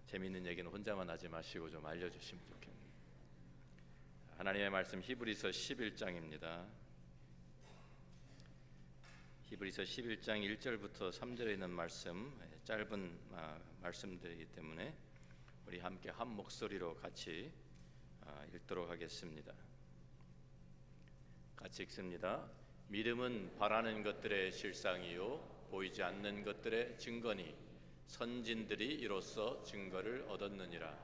재미있는 얘기는 혼자만 하지 마시고 좀 알려주시면 좋겠네요. 하나님의 말씀 히브리서 11장입니다. 히브리서 11장 1절부터 3절에 있는 말씀, 짧은 말씀들이기 때문에 우리 함께 한 목소리로 같이 읽도록 하겠습니다. 같이 읽습니다. 믿음은 바라는 것들의 실상이요 보이지 않는 것들의 증거니 선진들이 이로써 증거를 얻었느니라.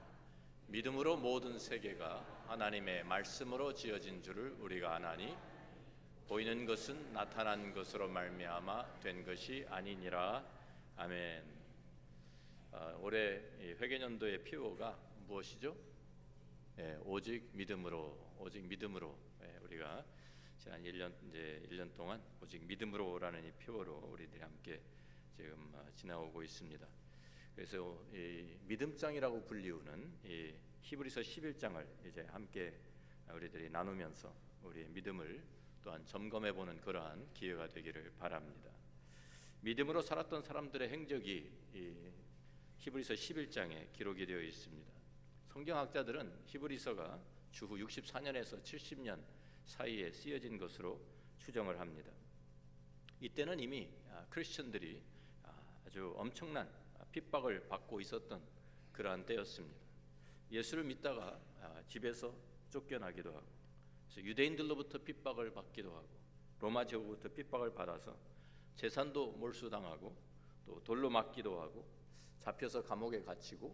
믿음으로 모든 세계가 하나님의 말씀으로 지어진 줄을 우리가 아나니 보이는 것은 나타난 것으로 말미암아 된 것이 아니니라. 아멘. 올해 회개년도의 표어가 무엇이죠? 오직 믿음으로, 오직 믿음으로. 우리가 지난 1년 동안 오직 믿음으로라는 이 표어로 우리들이 함께 지금 지나오고 있습니다. 그래서 이 믿음장이라고 불리우는 이 히브리서 11장을 이제 함께 우리들이 나누면서 우리의 믿음을 또한 점검해보는 그러한 기회가 되기를 바랍니다. 믿음으로 살았던 사람들의 행적이 이 히브리서 11장에 기록이 되어 있습니다. 성경학자들은 히브리서가 주후 64년에서 70년 사이에 쓰여진 것으로 추정을 합니다. 이때는 이미 크리스천들이 아주 엄청난 핍박을 받고 있었던 그러한 때였습니다. 예수를 믿다가 집에서 쫓겨나기도 하고, 그래서 유대인들로부터 핍박을 받기도 하고, 로마 제국부터 핍박을 받아서 재산도 몰수당하고, 또 돌로 맞기도 하고, 잡혀서 감옥에 갇히고,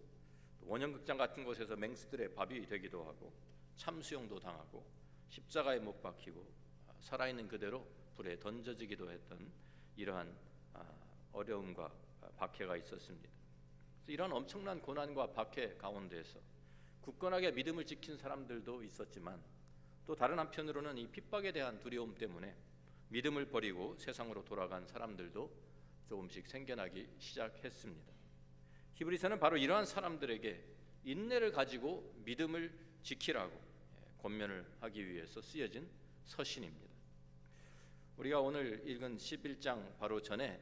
또 원형극장 같은 곳에서 맹수들의 밥이 되기도 하고, 참수형도 당하고, 십자가에 못 박히고, 살아있는 그대로 불에 던져지기도 했던 이러한 어려움과 박해가 있었습니다. 이런 엄청난 고난과 박해 가운데에서 굳건하게 믿음을 지킨 사람들도 있었지만, 또 다른 한편으로는 이 핍박에 대한 두려움 때문에 믿음을 버리고 세상으로 돌아간 사람들도 조금씩 생겨나기 시작했습니다. 히브리서는 바로 이러한 사람들에게 인내를 가지고 믿음을 지키라고 권면을 하기 위해서 쓰여진 서신입니다. 우리가 오늘 읽은 11장 바로 전에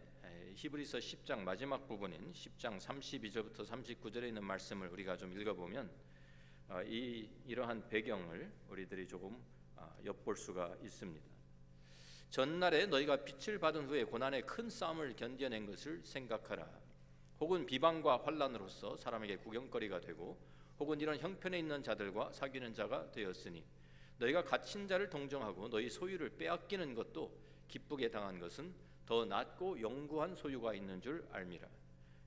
히브리서 10장 마지막 부분인 10장 32절부터 39절에 있는 말씀을 우리가 좀 읽어보면 이러한 배경을 우리들이 조금 엿볼 수가 있습니다. 전날에 너희가 빛을 받은 후에 고난의 큰 싸움을 견뎌낸 것을 생각하라. 혹은 비방과 환난으로서 사람에게 구경거리가 되고, 혹은 이런 형편에 있는 자들과 사귀는 자가 되었으니 너희가 갇힌 자를 동정하고 너희 소유를 빼앗기는 것도 기쁘게 당한 것은 더 낫고 영구한 소유가 있는 줄 알미라.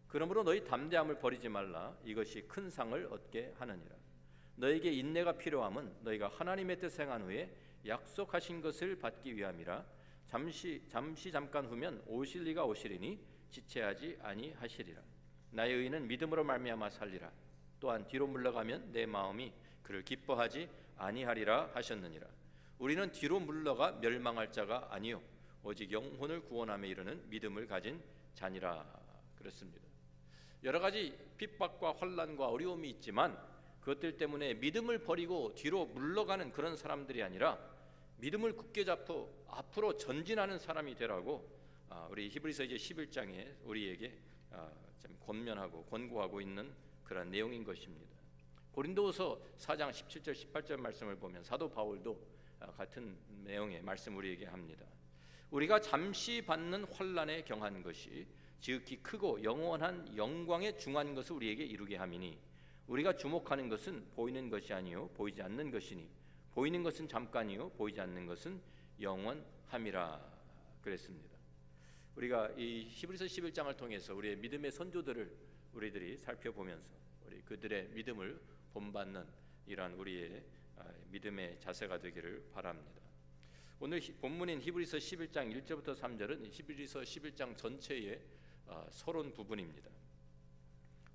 그러므로 너희 담대함을 버리지 말라. 이것이 큰 상을 얻게 하느니라. 너에게 인내가 필요함은 너희가 하나님의 뜻 행한 후에 약속하신 것을 받기 위함이라. 잠깐 후면 오실 이가 오시리니 지체하지 아니하시리라. 나의 의인은 믿음으로 말미암아 살리라. 또한 뒤로 물러가면 내 마음이 그를 기뻐하지 아니하리라 하셨느니라. 우리는 뒤로 물러가 멸망할 자가 아니요 오직 영혼을 구원함에 이르는 믿음을 가진 자니라. 그렇습니다. 여러 가지 핍박과 환난과 어려움이 있지만 그것들 때문에 믿음을 버리고 뒤로 물러가는 그런 사람들이 아니라 믿음을 굳게 잡고 앞으로 전진하는 사람이 되라고 우리 히브리서 이제 11장에 우리에게 좀 권면하고 권고하고 있는 그런 내용인 것입니다. 고린도후서 4장 17절 18절 말씀을 보면 사도 바울도 같은 내용의 말씀 우리에게 합니다. 우리가 잠시 받는 환난에 경한 것이 지극히 크고 영원한 영광에 중한 것을 우리에게 이루게 함이니 우리가 주목하는 것은 보이는 것이 아니요 보이지 않는 것이니 보이는 것은 잠깐이요 보이지 않는 것은 영원함이라. 그랬습니다. 우리가 이 히브리서 11장을 통해서 우리의 믿음의 선조들을 우리들이 살펴보면서 우리 그들의 믿음을 본받는 이러한 우리의 믿음의 자세가 되기를 바랍니다. 오늘 본문인 히브리서 11장 1절부터 3절은 히브리서 11장 전체의 서론 부분입니다.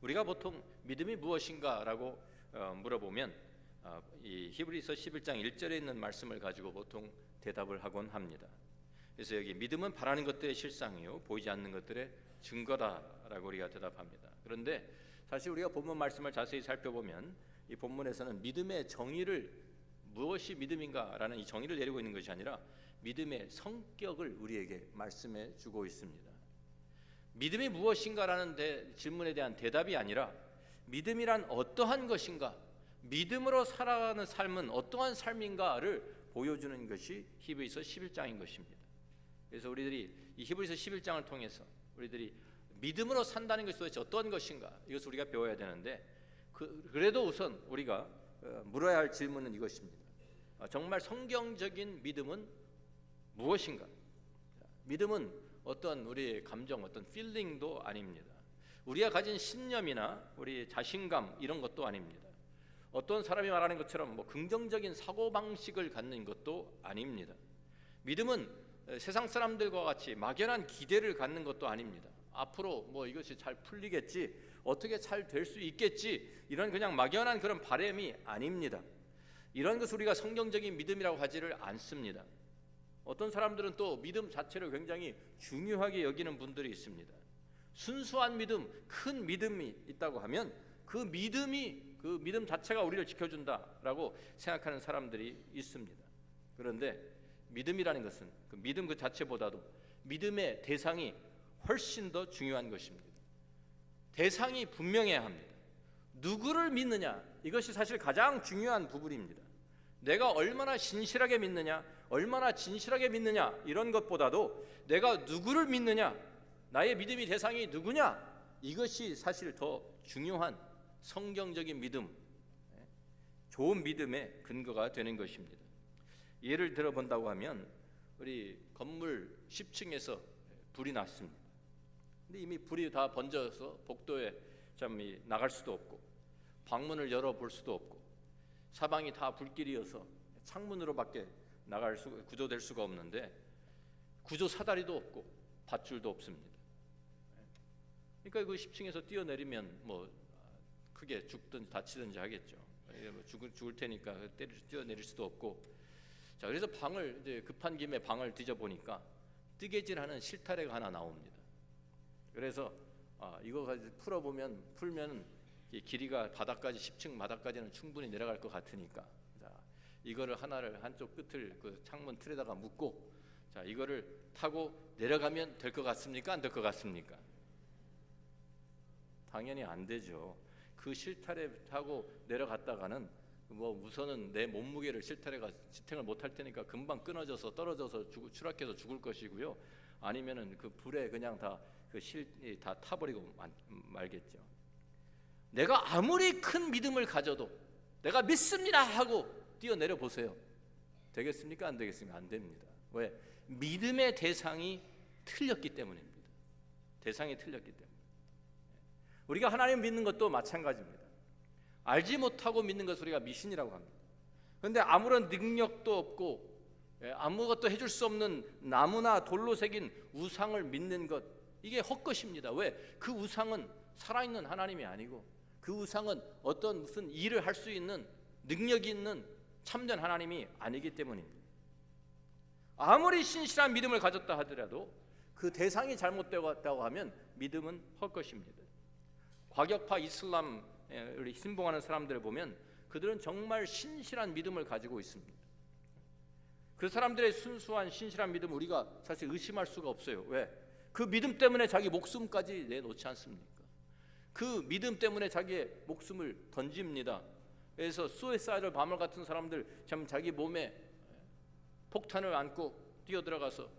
우리가 보통 믿음이 무엇인가라고 물어보면 이 히브리서 11장 1절에 있는 말씀을 가지고 보통 대답을 하곤 합니다. 그래서 여기 믿음은 바라는 것들의 실상이요 보이지 않는 것들의 증거다라고 우리가 대답합니다. 그런데 사실 우리가 본문 말씀을 자세히 살펴보면 이 본문에서는 믿음의 정의를 무엇이 믿음인가라는 이 정의를 내리고 있는 것이 아니라 믿음의 성격을 우리에게 말씀해 주고 있습니다. 믿음이 무엇인가라는 질문에 대한 대답이 아니라 믿음이란 어떠한 것인가, 믿음으로 살아가는 삶은 어떠한 삶인가를 보여주는 것이 히브리서 11장인 것입니다. 그래서 우리들이 이 히브리서 11장을 통해서 우리들이 믿음으로 산다는 것이 도대체 어떤 것인가, 이것을 우리가 배워야 되는데, 그래도 우선 우리가 물어야 할 질문은 이것입니다. 정말 성경적인 믿음은 무엇인가? 믿음은 어떤 우리의 감정, 어떤 필링도 아닙니다. 우리가 가진 신념이나 우리 자신감 이런 것도 아닙니다. 어떤 사람이 말하는 것처럼 긍정적인 사고방식을 갖는 것도 아닙니다. 믿음은 세상 사람들과 같이 막연한 기대를 갖는 것도 아닙니다. 앞으로 이것이 잘 풀리겠지, 어떻게 잘 될 수 있겠지, 이런 그냥 막연한 그런 바람이 아닙니다. 이런 것을 우리가 성경적인 믿음이라고 하지를 않습니다. 어떤 사람들은 또 믿음 자체를 굉장히 중요하게 여기는 분들이 있습니다. 순수한 믿음, 큰 믿음이 있다고 하면 그 믿음 자체가 우리를 지켜준다라고 생각하는 사람들이 있습니다. 그런데 믿음이라는 것은 그 믿음 그 자체보다도 믿음의 대상이 훨씬 더 중요한 것입니다. 대상이 분명해야 합니다. 누구를 믿느냐, 이것이 사실 가장 중요한 부분입니다. 내가 얼마나 신실하게 믿느냐, 얼마나 진실하게 믿느냐, 이런 것보다도 내가 누구를 믿느냐, 나의 믿음의 대상이 누구냐, 이것이 사실 더 중요한 성경적인 믿음, 좋은 믿음의 근거가 되는 것입니다. 예를 들어 본다고 하면 우리 건물 10층에서 불이 났습니다. 근데 이미 불이 다 번져서 복도에 나갈 수도 없고 방문을 열어볼 수도 없고 사방이 다 불길이어서 창문으로밖에 구조될 수가 없는데 구조 사다리도 없고 밧줄도 없습니다. 그러니까 그 10층에서 뛰어내리면 크게 죽든지 다치든지 하겠죠. 죽을 테니까 뛰어내릴 수도 없고. 자, 그래서 방을 이제 급한 김에 방을 뒤져보니까 뜨개질하는 실타래가 하나 나옵니다. 그래서 이거 가지고 풀면 이 길이가 바닥까지 10층 바닥까지는 충분히 내려갈 것 같으니까, 자, 이거를 하나를 한쪽 끝을 그 창문 틀에다가 묶고, 자, 이거를 타고 내려가면 될 것 같습니까? 안 될 것 같습니까? 당연히 안 되죠. 그 실타래 타고 내려갔다가는 우선은 내 몸무게를 실타래가 지탱을 못할 테니까 금방 끊어져서 떨어져서 추락해서 죽을 것이고요. 아니면은 그 불에 그냥 다 타버리고 말겠죠. 내가 아무리 큰 믿음을 가져도 내가 믿습니다 하고 뛰어내려 보세요. 되겠습니까? 안 되겠습니까? 안 됩니다. 왜? 믿음의 대상이 틀렸기 때문입니다. 대상이 틀렸기 때문에. 우리가 하나님 믿는 것도 마찬가지입니다. 알지 못하고 믿는 것을 우리가 미신이라고 합니다. 그런데 아무런 능력도 없고 아무것도 해줄 수 없는 나무나 돌로 새긴 우상을 믿는 것, 이게 헛것입니다. 왜? 그 우상은 살아있는 하나님이 아니고 그 우상은 어떤 무슨 일을 할 수 있는 능력이 있는 참된 하나님이 아니기 때문입니다. 아무리 신실한 믿음을 가졌다 하더라도 그 대상이 잘못되었다고 하면 믿음은 헛것입니다. 과격파 이슬람 우리 신봉하는 사람들을 보면 그들은 정말 신실한 믿음을 가지고 있습니다. 그 사람들의 순수한 신실한 믿음 우리가 사실 의심할 수가 없어요. 왜? 그 믿음 때문에 자기 목숨까지 내놓지 않습니까? 그 믿음 때문에 자기의 목숨을 던집니다. 그래서 수이사이드 바머 같은 사람들 참 자기 몸에 폭탄을 안고 뛰어들어가서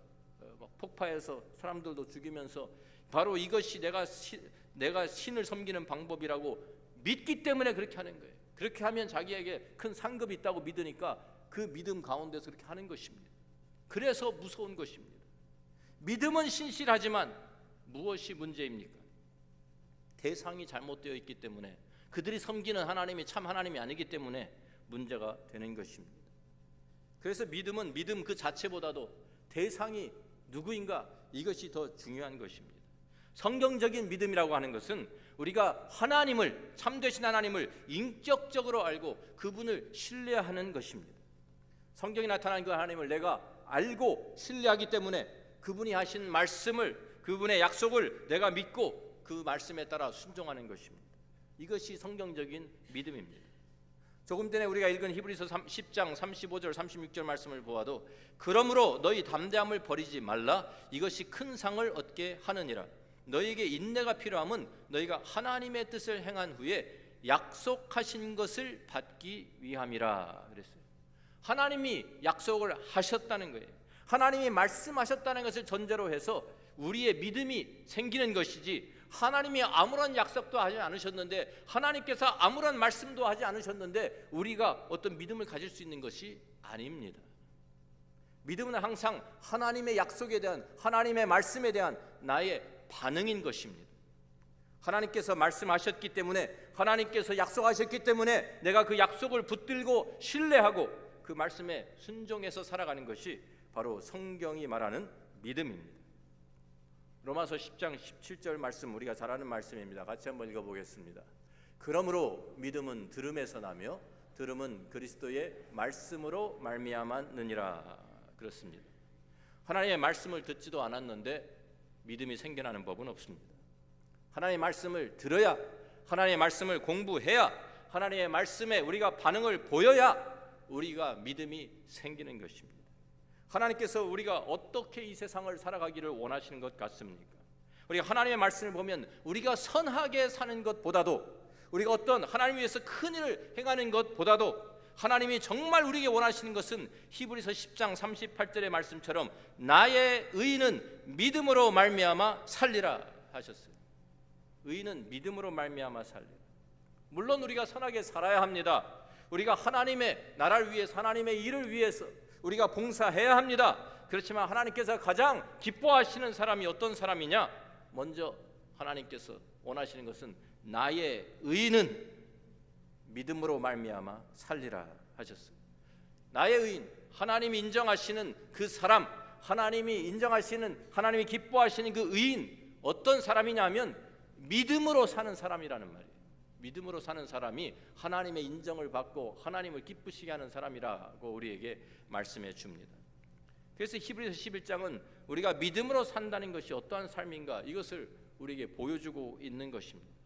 폭파해서 사람들도 죽이면서 바로 이것이 내가 신을 섬기는 방법이라고 믿기 때문에 그렇게 하는 거예요. 그렇게 하면 자기에게 큰 상급이 있다고 믿으니까 그 믿음 가운데서 그렇게 하는 것입니다. 그래서 무서운 것입니다. 믿음은 신실하지만 무엇이 문제입니까? 대상이 잘못되어 있기 때문에, 그들이 섬기는 하나님이 참 하나님이 아니기 때문에 문제가 되는 것입니다. 그래서 믿음은 믿음 그 자체보다도 대상이 누구인가, 이것이 더 중요한 것입니다. 성경적인 믿음이라고 하는 것은 우리가 하나님을, 참되신 하나님을 인격적으로 알고 그분을 신뢰하는 것입니다. 성경에 나타난 그 하나님을 내가 알고 신뢰하기 때문에 그분이 하신 말씀을, 그분의 약속을 내가 믿고 그 말씀에 따라 순종하는 것입니다. 이것이 성경적인 믿음입니다. 조금 전에 우리가 읽은 히브리서 10장 35절 36절 말씀을 보아도 그러므로 너희 담대함을 버리지 말라, 이것이 큰 상을 얻게 하느니라. 너희에게 인내가 필요함은 너희가 하나님의 뜻을 행한 후에 약속하신 것을 받기 위함이라 그랬어요. 하나님이 약속을 하셨다는 거예요. 하나님이 말씀하셨다는 것을 전제로 해서 우리의 믿음이 생기는 것이지, 하나님이 아무런 약속도 하지 않으셨는데, 하나님께서 아무런 말씀도 하지 않으셨는데 우리가 어떤 믿음을 가질 수 있는 것이 아닙니다. 믿음은 항상 하나님의 약속에 대한, 하나님의 말씀에 대한 나의 반응인 것입니다. 하나님께서 말씀하셨기 때문에, 하나님께서 약속하셨기 때문에 내가 그 약속을 붙들고 신뢰하고 그 말씀에 순종해서 살아가는 것이 바로 성경이 말하는 믿음입니다. 로마서 10장 17절 말씀, 우리가 잘 아는 말씀입니다. 같이 한번 읽어보겠습니다. 그러므로 믿음은 들음에서 나며 들음은 그리스도의 말씀으로 말미암았느니라. 그렇습니다. 하나님의 말씀을 듣지도 않았는데 믿음이 생겨나는 법은 없습니다. 하나님의 말씀을 들어야, 하나님의 말씀을 공부해야, 하나님의 말씀에 우리가 반응을 보여야 우리가 믿음이 생기는 것입니다. 하나님께서 우리가 어떻게 이 세상을 살아가기를 원하시는 것 같습니까? 우리가 하나님의 말씀을 보면 우리가 선하게 사는 것보다도, 우리가 어떤 하나님 위해서 큰 일을 행하는 것보다도, 하나님이 정말 우리에게 원하시는 것은 히브리서 10장 38절의 말씀처럼 나의 의인은 믿음으로 말미암아 살리라 하셨어요. 의인은 믿음으로 말미암아 살리라. 물론 우리가 선하게 살아야 합니다. 우리가 하나님의 나라를 위해서, 하나님의 일을 위해서 우리가 봉사해야 합니다. 그렇지만 하나님께서 가장 기뻐하시는 사람이 어떤 사람이냐? 먼저 하나님께서 원하시는 것은 나의 의인은 믿음으로 말미암아 살리라 하셨어요. 나의 의인, 하나님이 인정하시는 그 사람, 하나님이 인정하시는, 하나님이 기뻐하시는 그 의인, 어떤 사람이냐면 믿음으로 사는 사람이라는 말이에요. 믿음으로 사는 사람이 하나님의 인정을 받고 하나님을 기쁘시게 하는 사람이라고 우리에게 말씀해 줍니다. 그래서 히브리서 11장은 우리가 믿음으로 산다는 것이 어떠한 삶인가, 이것을 우리에게 보여주고 있는 것입니다.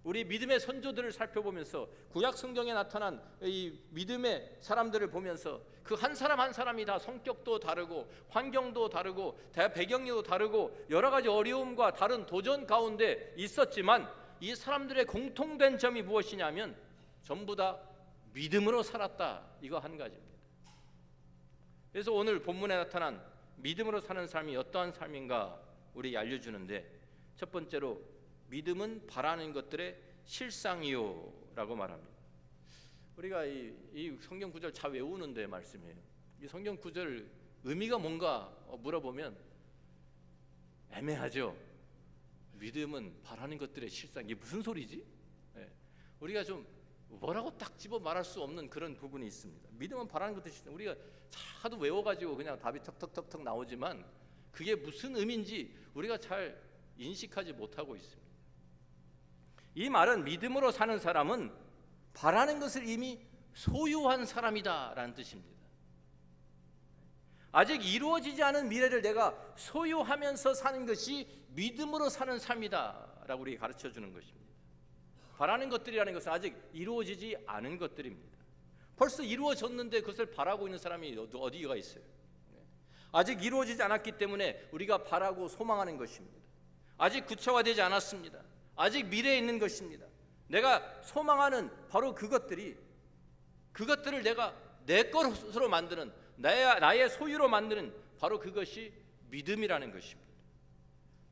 우리 믿음의 선조들을 살펴보면서 구약 성경에 나타난 이 믿음의 사람들을 보면서 그 한 사람 한 사람이 다 성격도 다르고 환경도 다르고 배경도 다르고 여러 가지 어려움과 다른 도전 가운데 있었지만 이 사람들의 공통된 점이 무엇이냐면 전부 다 믿음으로 살았다, 이거 한 가지입니다. 그래서 오늘 본문에 나타난 믿음으로 사는 삶이 어떠한 삶인가 우리에게 알려주는데, 첫 번째로 믿음은 바라는 것들의 실상이요 라고 말합니다. 우리가 이 성경 구절 잘 외우는데 말씀이에요. 이 성경 구절 의미가 뭔가 물어보면 애매하죠. 믿음은 바라는 것들의 실상, 이게 무슨 소리지? 우리가 좀 뭐라고 딱 집어 말할 수 없는 그런 부분이 있습니다. 믿음은 바라는 것들의 실상, 우리가 하도 외워가지고 그냥 답이 턱턱턱턱 나오지만 그게 무슨 의미인지 우리가 잘 인식하지 못하고 있습니다. 이 말은 믿음으로 사는 사람은 바라는 것을 이미 소유한 사람이다 라는 뜻입니다. 아직 이루어지지 않은 미래를 내가 소유하면서 사는 것이 믿음으로 사는 삶이다 라고 우리에게 가르쳐주는 것입니다. 바라는 것들이라는 것은 아직 이루어지지 않은 것들입니다. 벌써 이루어졌는데 그것을 바라고 있는 사람이 어디가 있어요? 아직 이루어지지 않았기 때문에 우리가 바라고 소망하는 것입니다. 아직 구체화되지 않았습니다. 아직 미래에 있는 것입니다. 내가 소망하는 바로 그것들을 내가 내 것으로 만드는, 나의 소유로 만드는 바로 그것이 믿음이라는 것입니다.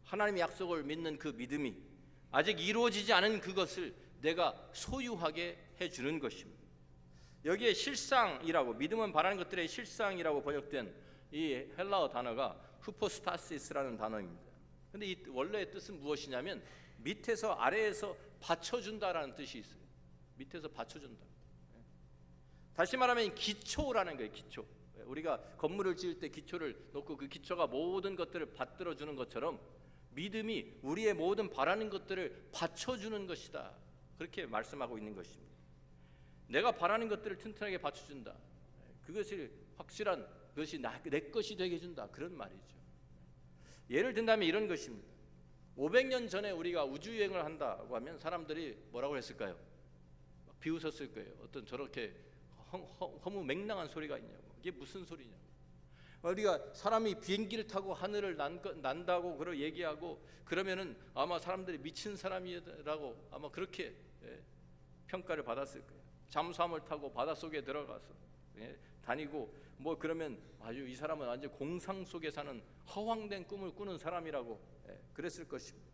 하나님의 약속을 믿는 그 믿음이 아직 이루어지지 않은 그것을 내가 소유하게 해주는 것입니다. 여기에 실상이라고, 믿음은 바라는 것들의 실상이라고 번역된 이 헬라어 단어가 후포스타시스라는 단어입니다. 근데 이 원래의 뜻은 무엇이냐면 밑에서 아래에서 받쳐준다라는 뜻이 있어요. 밑에서 받쳐준다. 다시 말하면 기초라는 거예요. 기초. 우리가 건물을 지을 때 기초를 놓고 그 기초가 모든 것들을 받들어주는 것처럼 믿음이 우리의 모든 바라는 것들을 받쳐주는 것이다, 그렇게 말씀하고 있는 것입니다. 내가 바라는 것들을 튼튼하게 받쳐준다, 그것이 확실한 것이 내 것이 되게 해준다, 그런 말이죠. 예를 든다면 이런 것입니다. 500년 전에 우리가 우주여행을 한다고 하면 사람들이 뭐라고 했을까요? 비웃었을 거예요. 어떤 저렇게 허무맹랑한 소리가 있냐고, 이게 무슨 소리냐고. 우리가 사람이 비행기를 타고 하늘을 난다고 그러 얘기하고 그러면은 아마 사람들이 미친 사람이라고 아마 그렇게 평가를 받았을 거예요. 잠수함을 타고 바닷속에 들어가서 다니고 뭐 그러면 아주 이 사람은 완전 공상 속에 사는 허황된 꿈을 꾸는 사람이라고 그랬을 것입니다.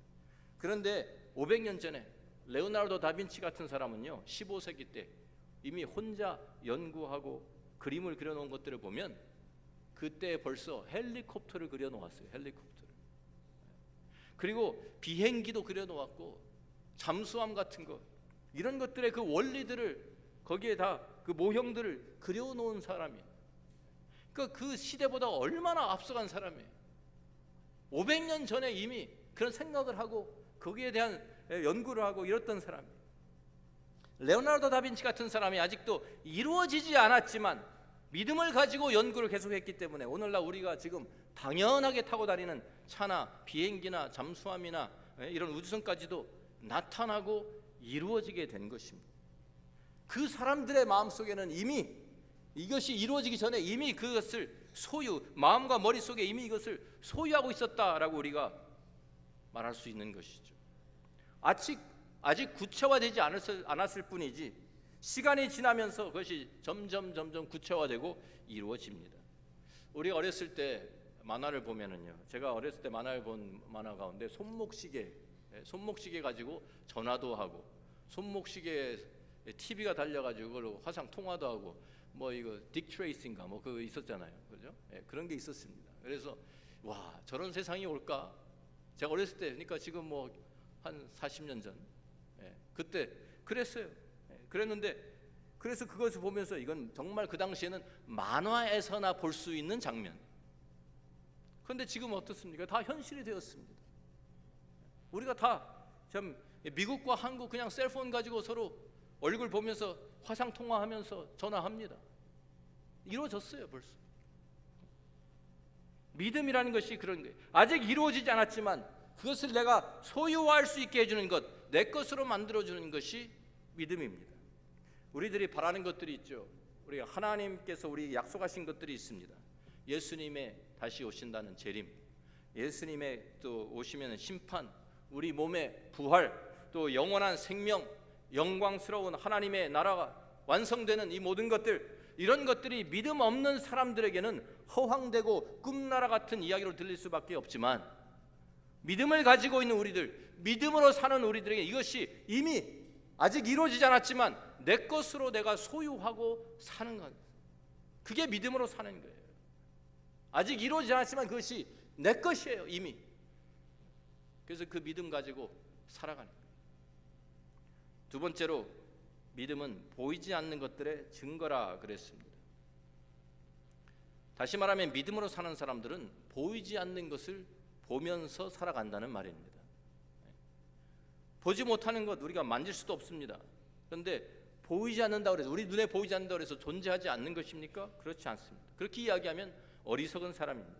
그런데 500년 전에 레오나르도 다빈치 같은 사람은요 15세기 때 이미 혼자 연구하고 그림을 그려놓은 것들을 보면 그때 벌써 헬리콥터를 그려놓았어요. 헬리콥터를. 그리고 비행기도 그려놓았고 잠수함 같은 거 이런 것들의 그 원리들을 거기에 다 그 모형들을 그려놓은 사람이에요. 그러니까 그 시대보다 얼마나 앞서간 사람이에요. 500년 전에 이미 그런 생각을 하고 거기에 대한 연구를 하고 이랬던 사람이에요. 레오나르도 다빈치 같은 사람이 아직도 이루어지지 않았지만 믿음을 가지고 연구를 계속했기 때문에 오늘날 우리가 지금 당연하게 타고 다니는 차나 비행기나 잠수함이나 이런 우주선까지도 나타나고 이루어지게 된 것입니다. 그 사람들의 마음속에는 이미 이것이 이루어지기 전에 이미 그것을 마음과 머릿속에 이미 이것을 소유하고 있었다라고 우리가 말할 수 있는 것이죠. 아직 구체화되지 않았을 뿐이지 시간이 지나면서 그것이 점점 구체화되고 이루어집니다. 우리가 어렸을 때 만화를 보면은요, 제가 어렸을 때 만화를 본 만화 가운데 손목시계 가지고 전화도 하고 손목시계에 TV가 달려가지고 그걸로 화상 통화도 하고 뭐 이거 딕 트레이스인가 뭐 그거 있었잖아요, 그죠? 그런 게 있었습니다. 그래서 와 저런 세상이 올까? 제가 어렸을 때 그러니까 지금 뭐 한 40년 전 그때 그랬어요. 그랬는데 그래서 그것을 보면서 이건 정말 그 당시에는 만화에서나 볼 수 있는 장면. 그런데 지금 어떻습니까? 다 현실이 되었습니다. 우리가 다 참 미국과 한국 그냥 셀폰 가지고 서로 얼굴 보면서 화상 통화하면서 전화합니다. 이루어졌어요 벌써. 믿음이라는 것이 그런 거예요. 아직 이루어지지 않았지만 그것을 내가 소유할 수 있게 해주는 것, 내 것으로 만들어주는 것이 믿음입니다. 우리들이 바라는 것들이 있죠. 우리가 하나님께서 우리 약속하신 것들이 있습니다. 예수님의 다시 오신다는 재림, 예수님의 또 오시면 심판, 우리 몸의 부활, 또 영원한 생명, 영광스러운 하나님의 나라가 완성되는 이 모든 것들, 이런 것들이 믿음 없는 사람들에게는 허황되고 꿈나라 같은 이야기로 들릴 수밖에 없지만 믿음을 가지고 있는 우리들, 믿음으로 사는 우리들에게 이것이 이미 아직 이루어지지 않았지만 내 것으로 내가 소유하고 사는 것, 그게 믿음으로 사는 거예요. 아직 이루어지지 않았지만 그것이 내 것이에요 이미. 그래서 그 믿음 가지고 살아가는 거예요. 두 번째로 믿음은 보이지 않는 것들의 증거라 그랬습니다. 다시 말하면 믿음으로 사는 사람들은 보이지 않는 것을 보면서 살아간다는 말입니다. 보지 못하는 것 우리가 만질 수도 없습니다. 그런데 보이지 않는다고 해서 우리 눈에 보이지 않는다고 해서 존재하지 않는 것입니까? 그렇지 않습니다. 그렇게 이야기하면 어리석은 사람입니다.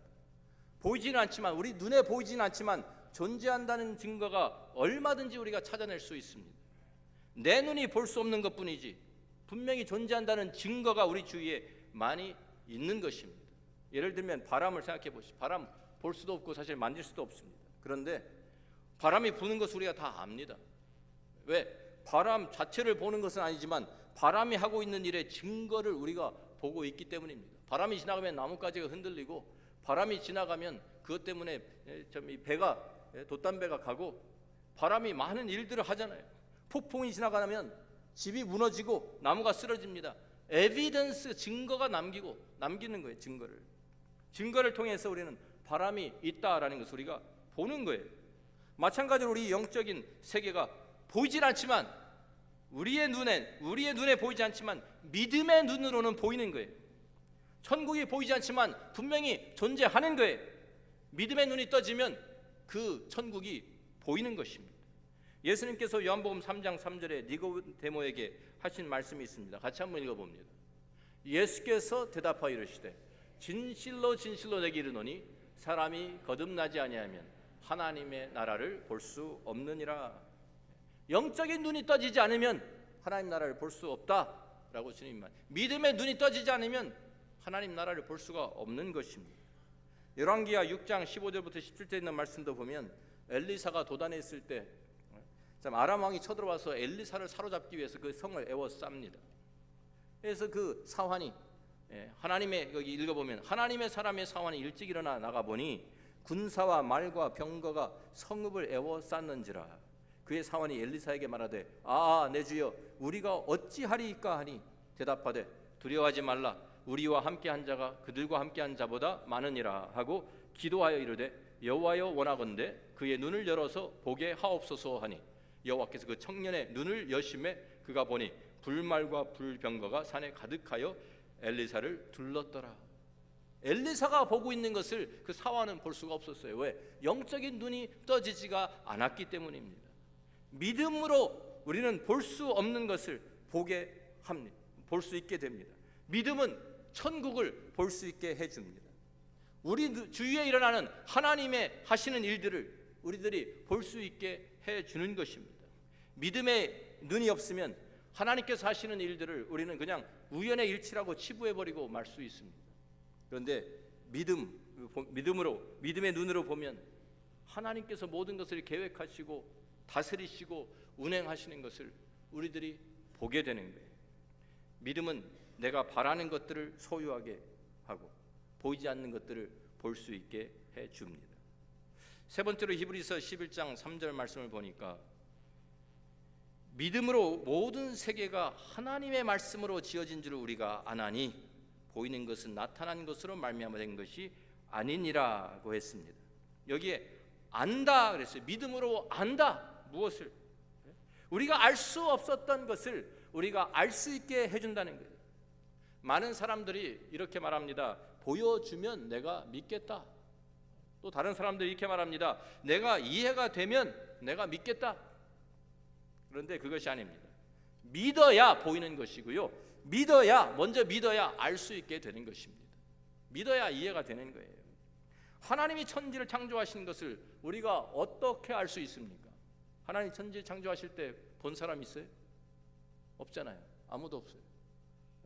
보이지는 않지만 우리 눈에 보이지는 않지만 존재한다는 증거가 얼마든지 우리가 찾아낼 수 있습니다. 내 눈이 볼 수 없는 것뿐이지 분명히 존재한다는 증거가 우리 주위에 많이 있는 것입니다. 예를 들면 바람을 생각해 보시죠. 바람 볼 수도 없고 사실 만질 수도 없습니다. 그런데 바람이 부는 것을 우리가 다 압니다. 왜? 바람 자체를 보는 것은 아니지만 바람이 하고 있는 일의 증거를 우리가 보고 있기 때문입니다. 바람이 지나가면 나뭇가지가 흔들리고 바람이 지나가면 그것 때문에 돛담배가 가고 바람이 많은 일들을 하잖아요. 폭풍이 지나가면 집이 무너지고 나무가 쓰러집니다. 에비던스, 증거가 남기는 거예요. 증거를 통해서 우리는 바람이 있다라는 것을 우리가 보는 거예요. 마찬가지로 우리 영적인 세계가 보이질 않지만 우리의 눈에 보이지 않지만 믿음의 눈으로는 보이는 거예요. 천국이 보이지 않지만 분명히 존재하는 거예요. 믿음의 눈이 떠지면 그 천국이 보이는 것입니다. 예수님께서 요한복음 3장 3절에 니고데모에게 하신 말씀이 있습니다. 같이 한번 읽어봅니다. 예수께서 대답하여 이르시되 진실로 진실로 내게 이르노니 사람이 거듭나지 아니하면 하나님의 나라를 볼 수 없느니라. 영적인 눈이 떠지지 않으면 하나님 나라를 볼 수 없다라고 주님 말. 믿음의 눈이 떠지지 않으면 하나님 나라를 볼 수가 없는 것입니다. 열왕기하 6장 15절부터 17절 있는 말씀도 보면 엘리사가 도단에 있을 때 아람 왕이 쳐들어와서 엘리사를 사로잡기 위해서 그 성을 에워쌉니다. 그래서 그 사환이 하나님의, 여기 읽어보면 하나님의 사람의 사환이 일찍 일어나 나가보니 군사와 말과 병거가 성읍을 에워쌌는지라. 그의 사환이 엘리사에게 말하되 내 주여 우리가 어찌하리이까 하니 대답하되 두려워하지 말라. 우리와 함께한 자가 그들과 함께한 자보다 많으니라 하고 기도하여 이르되 여호와여 원하건대 그의 눈을 열어서 보게 하옵소서 하니 여호와께서 그 청년의 눈을 여심해 그가 보니 불말과 불병거가 산에 가득하여 엘리사를 둘렀더라. 엘리사가 보고 있는 것을 그 사환은 볼 수가 없었어요. 왜? 영적인 눈이 떠지지가 않았기 때문입니다. 믿음으로 우리는 볼 수 없는 것을 보게 합니다. 볼 수 있게 됩니다. 믿음은 천국을 볼 수 있게 해줍니다. 우리 주위에 일어나는 하나님의 하시는 일들을 우리들이 볼 수 있게 해주는 것입니다. 믿음의 눈이 없으면 하나님께서 하시는 일들을 우리는 그냥 우연의 일치라고 치부해버리고 말 수 있습니다. 그런데 믿음으로, 믿음의 눈으로 보면 하나님께서 모든 것을 계획하시고 다스리시고 운행하시는 것을 우리들이 보게 되는 거예요. 믿음은 내가 바라는 것들을 소유하게 하고 보이지 않는 것들을 볼 수 있게 해줍니다. 세 번째로 히브리서 11장 3절 말씀을 보니까 믿음으로 모든 세계가 하나님의 말씀으로 지어진 줄을 우리가 아나니 보이는 것은 나타난 것으로 말미암아 된 것이 아니니라고 했습니다. 여기에 안다 그랬어요. 믿음으로 안다. 무엇을? 우리가 알 수 없었던 것을 우리가 알 수 있게 해준다는 거예요. 많은 사람들이 이렇게 말합니다. 보여주면 내가 믿겠다. 또 다른 사람들이 이렇게 말합니다. 내가 이해가 되면 내가 믿겠다. 그런데 그것이 아닙니다. 믿어야 보이는 것이고요. 먼저 믿어야 알 수 있게 되는 것입니다. 믿어야 이해가 되는 거예요. 하나님이 천지를 창조하신 것을 우리가 어떻게 알 수 있습니까? 하나님 천지를 창조하실 때 본 사람 있어요? 없잖아요. 아무도 없어요.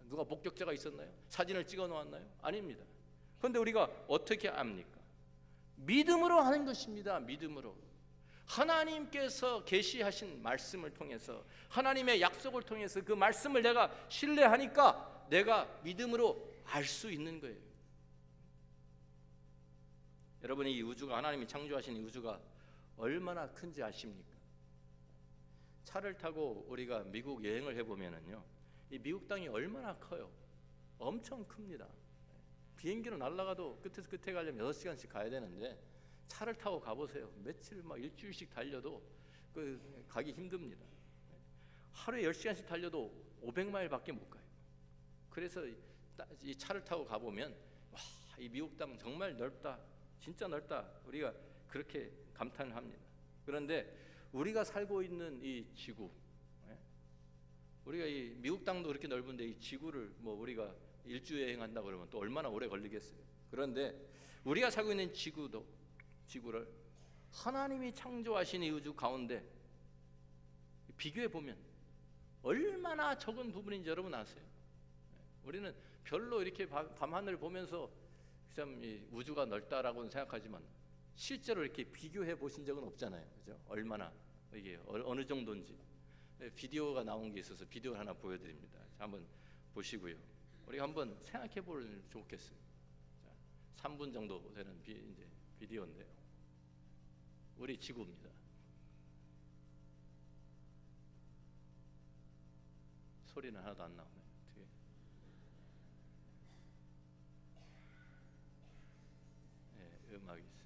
누가 목격자가 있었나요? 사진을 찍어 놓았나요? 아닙니다. 그런데 우리가 어떻게 압니까? 믿음으로 하는 것입니다. 믿음으로. 하나님께서 계시하신 말씀을 통해서, 하나님의 약속을 통해서 그 말씀을 내가 신뢰하니까 내가 믿음으로 알 수 있는 거예요. 여러분이 이 우주가, 하나님이 창조하신 이 우주가 얼마나 큰지 아십니까? 차를 타고 우리가 미국 여행을 해보면은요, 이 미국 땅이 얼마나 커요. 엄청 큽니다. 비행기로 날아가도 끝에서 끝에 가려면 6시간씩 가야 되는데 차를 타고 가보세요. 며칠 일주일씩 달려도 가기 힘듭니다. 하루에 10시간씩 달려도 500마일밖에 못 가요. 그래서 이 차를 타고 가보면 이 미국 땅 정말 넓다. 진짜 넓다. 우리가 그렇게 감탄합니다. 그런데 우리가 살고 있는 이 지구, 우리가 이 미국 땅도 그렇게 넓은데 이 지구를 우리가 일주 여행한다 그러면 또 얼마나 오래 걸리겠어요. 그런데 우리가 살고 있는 지구를 하나님이 창조하신 이 우주 가운데 비교해 보면 얼마나 적은 부분인지 여러분 아세요? 우리는 별로 이렇게 밤하늘을 보면서 참 이 우주가 넓다라고는 생각하지만 실제로 이렇게 비교해 보신 적은 없잖아요. 그죠? 얼마나 이게 어느 정도인지. 비디오가 나온 게 있어서 비디오를 하나 보여드립니다. 한번 보시고요. 우리가 한번 생각해 보면 좋겠어요. 자, 3분 정도 되는 이제 비디오인데요. 우리 지구입니다. 소리는 하나도 안 나오네요. 어떻게? 네, 음악이 있어요.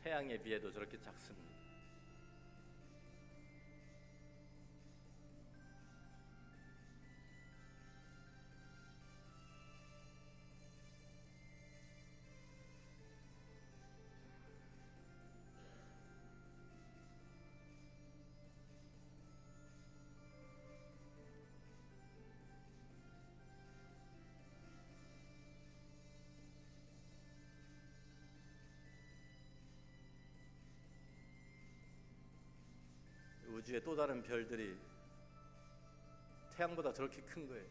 태양에 비해도 저렇게 작습니다. 우주의 또 다른 별들이 태양보다 저렇게 큰 거예요.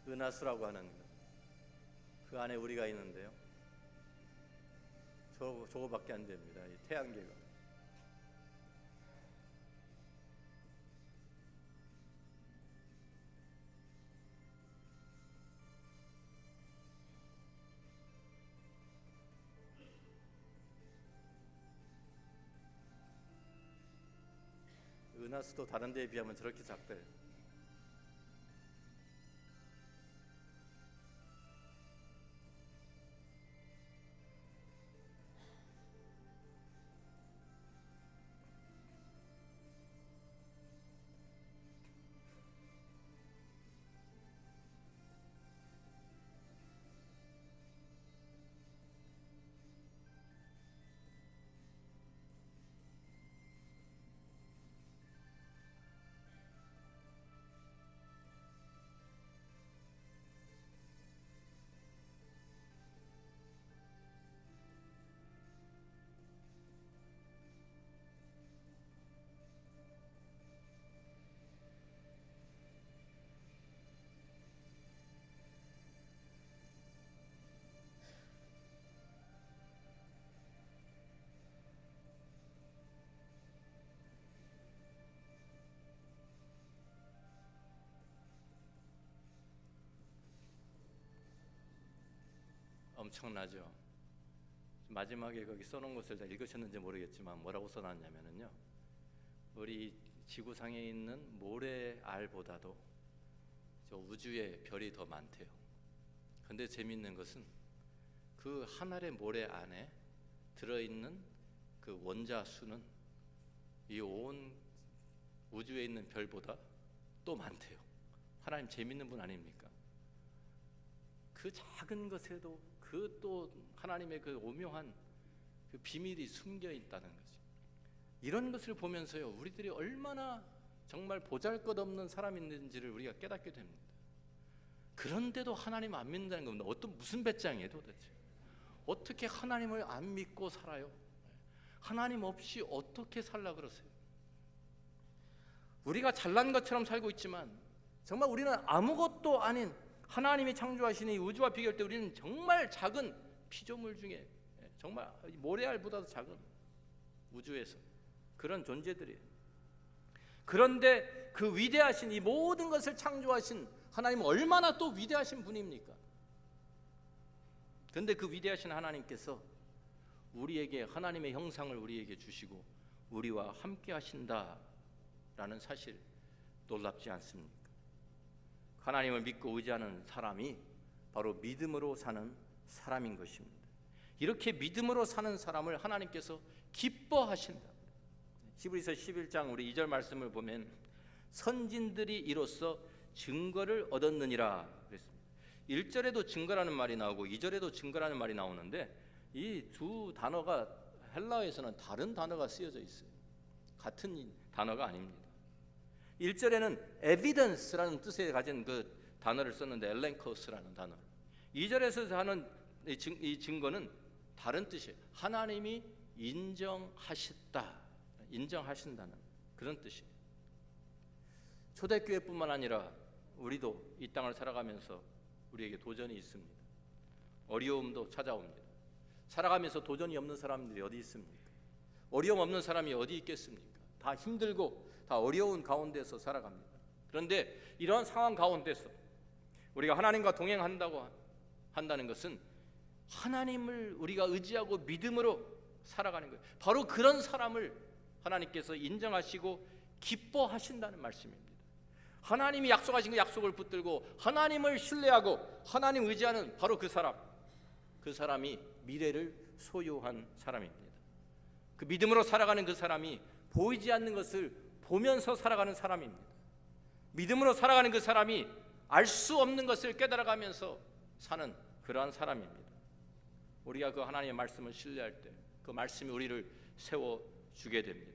은하수라고 하는 것, 그 안에 우리가 있는데요. 저거밖에 안 됩니다. 이 태양계가. 은하수도 다른 데에 비하면 저렇게 작대요. 엄청나죠. 마지막에 거기 써놓은 것을 다 읽으셨는지 모르겠지만 뭐라고 써놨냐면요, 우리 지구상에 있는 모래알보다도 저 우주의 별이 더 많대요. 근데 재미있는 것은 그 한 알의 모래 안에 들어있는 그 원자 수는 이 온 우주에 있는 별보다 또 많대요. 하나님 재미있는 분 아닙니까? 그 작은 것에도 그 또 하나님의 그 오묘한 그 비밀이 숨겨 있다는 거죠. 이런 것을 보면서요, 우리들이 얼마나 정말 보잘것없는 사람인지를 우리가 깨닫게 됩니다. 그런데도 하나님 안 믿는다는 겁니다. 무슨 배짱이에요 도대체? 어떻게 하나님을 안 믿고 살아요? 하나님 없이 어떻게 살라 그러세요? 우리가 잘난 것처럼 살고 있지만 정말 우리는 아무것도 아닌 하나님이 창조하신 이 우주와 비교할 때 우리는 정말 작은 피조물 중에 정말 모래알보다도 작은 우주에서 그런 존재들이에요. 그런데 그 위대하신 이 모든 것을 창조하신 하나님은 얼마나 또 위대하신 분입니까? 그런데 그 위대하신 하나님께서 우리에게 하나님의 형상을 우리에게 주시고 우리와 함께 하신다라는 사실 놀랍지 않습니까? 하나님을 믿고 의지하는 사람이 바로 믿음으로 사는 사람인 것입니다. 이렇게 믿음으로 사는 사람을 하나님께서 기뻐하신다. 히브리서 11장 우리 2절 말씀을 보면 선진들이 이로써 증거를 얻었느니라 그랬습니다. 1절에도 증거라는 말이 나오고 2절에도 증거라는 말이 나오는데 이 두 단어가 헬라어에서는 다른 단어가 쓰여져 있어요. 같은 단어가 아닙니다. 1절에는 evidence라는 뜻에 가진 그 단어를 썼는데 엘렌코스라는 단어. 2절에서 하는 이 증거는 다른 뜻이에요. 하나님이 인정하신다는 그런 뜻이에요. 초대교회뿐만 아니라 우리도 이 땅을 살아가면서 우리에게 도전이 있습니다. 어려움도 찾아옵니다. 살아가면서 도전이 없는 사람들이 어디 있습니까? 어려움 없는 사람이 어디 있겠습니까? 다 힘들고 다 어려운 가운데서 살아갑니다. 그런데 이러한 상황 가운데서 우리가 하나님과 한다는 것은 하나님을 우리가 의지하고 믿음으로 살아가는 거예요. 바로 그런 사람을 하나님께서 인정하시고 기뻐하신다는 말씀입니다. 하나님이 약속하신 그 약속을 붙들고 하나님을 신뢰하고 하나님 의지하는 바로 그 사람이 미래를 소유한 사람입니다. 그 믿음으로 살아가는 그 사람이 보이지 않는 것을 보면서 살아가는 사람입니다. 믿음으로 살아가는 그 사람이 알 수 없는 것을 깨달아가면서 사는 그러한 사람입니다. 우리가 그 하나님의 말씀을 신뢰할 때 그 말씀이 우리를 세워주게 됩니다.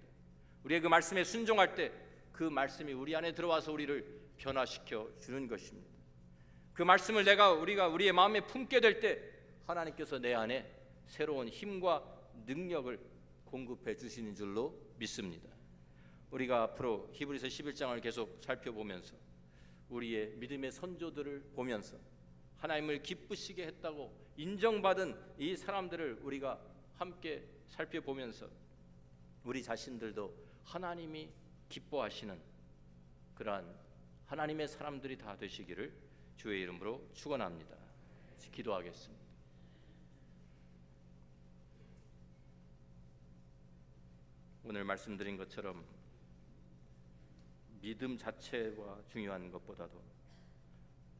우리의 그 말씀에 순종할 때 그 말씀이 우리 안에 들어와서 우리를 변화시켜 주는 것입니다. 그 말씀을 우리가 우리의 마음에 품게 될 때 하나님께서 내 안에 새로운 힘과 능력을 공급해 주시는 줄로 믿습니다. 우리가 앞으로 히브리서 11장을 계속 살펴보면서 우리의 믿음의 선조들을 보면서 하나님을 기쁘시게 했다고 인정받은 이 사람들을 우리가 함께 살펴보면서 우리 자신들도 하나님이 기뻐하시는 그러한 하나님의 사람들이 다 되시기를 주의 이름으로 축원합니다. 기도하겠습니다. 오늘 말씀드린 것처럼 믿음 자체가 중요한 것보다도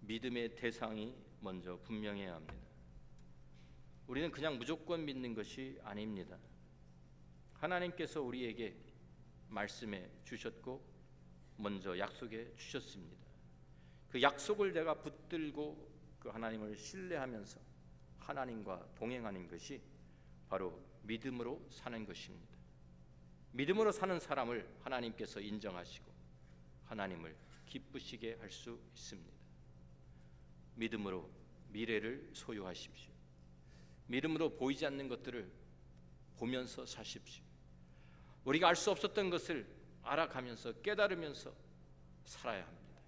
믿음의 대상이 먼저 분명해야 합니다. 우리는 그냥 무조건 믿는 것이 아닙니다. 하나님께서 우리에게 말씀해 주셨고 먼저 약속해 주셨습니다. 그 약속을 내가 붙들고 그 하나님을 신뢰하면서 하나님과 동행하는 것이 바로 믿음으로 사는 것입니다. 믿음으로 사는 사람을 하나님께서 인정하시고 하나님을 기쁘시게 할 수 있습니다. 믿음으로 미래를 소유하십시오. 믿음으로 보이지 않는 것들을 보면서 사십시오. 우리가 알 수 없었던 것을 알아가면서 깨달으면서 살아야 합니다.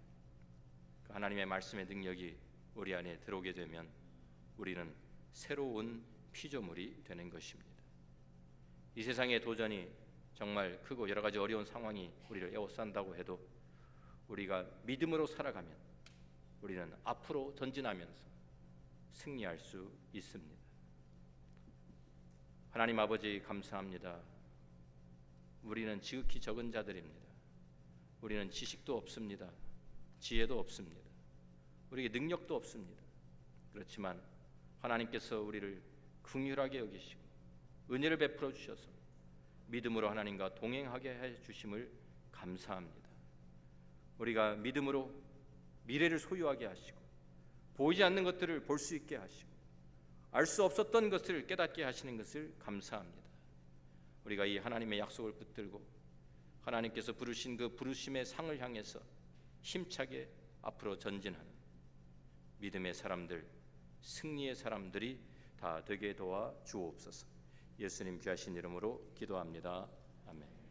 하나님의 말씀의 능력이 우리 안에 들어오게 되면 우리는 새로운 피조물이 되는 것입니다. 이 세상의 도전이 정말 크고 여러 가지 어려운 상황이 우리를 에워싼다고 해도 우리가 믿음으로 살아가면 우리는 앞으로 전진하면서 승리할 수 있습니다. 하나님 아버지 감사합니다. 우리는 지극히 적은 자들입니다. 우리는 지식도 없습니다. 지혜도 없습니다. 우리에게 능력도 없습니다. 그렇지만 하나님께서 우리를 긍휼하게 여기시고 은혜를 베풀어 주셔서 믿음으로 하나님과 동행하게 해 주심을 감사합니다. 우리가 믿음으로 미래를 소유하게 하시고 보이지 않는 것들을 볼 수 있게 하시고 알 수 없었던 것을 깨닫게 하시는 것을 감사합니다. 우리가 이 하나님의 약속을 붙들고 하나님께서 부르신 그 부르심의 상을 향해서 힘차게 앞으로 전진하는 믿음의 사람들, 승리의 사람들이 다 되게 도와 주옵소서. 예수님 귀하신 이름으로 기도합니다. 아멘.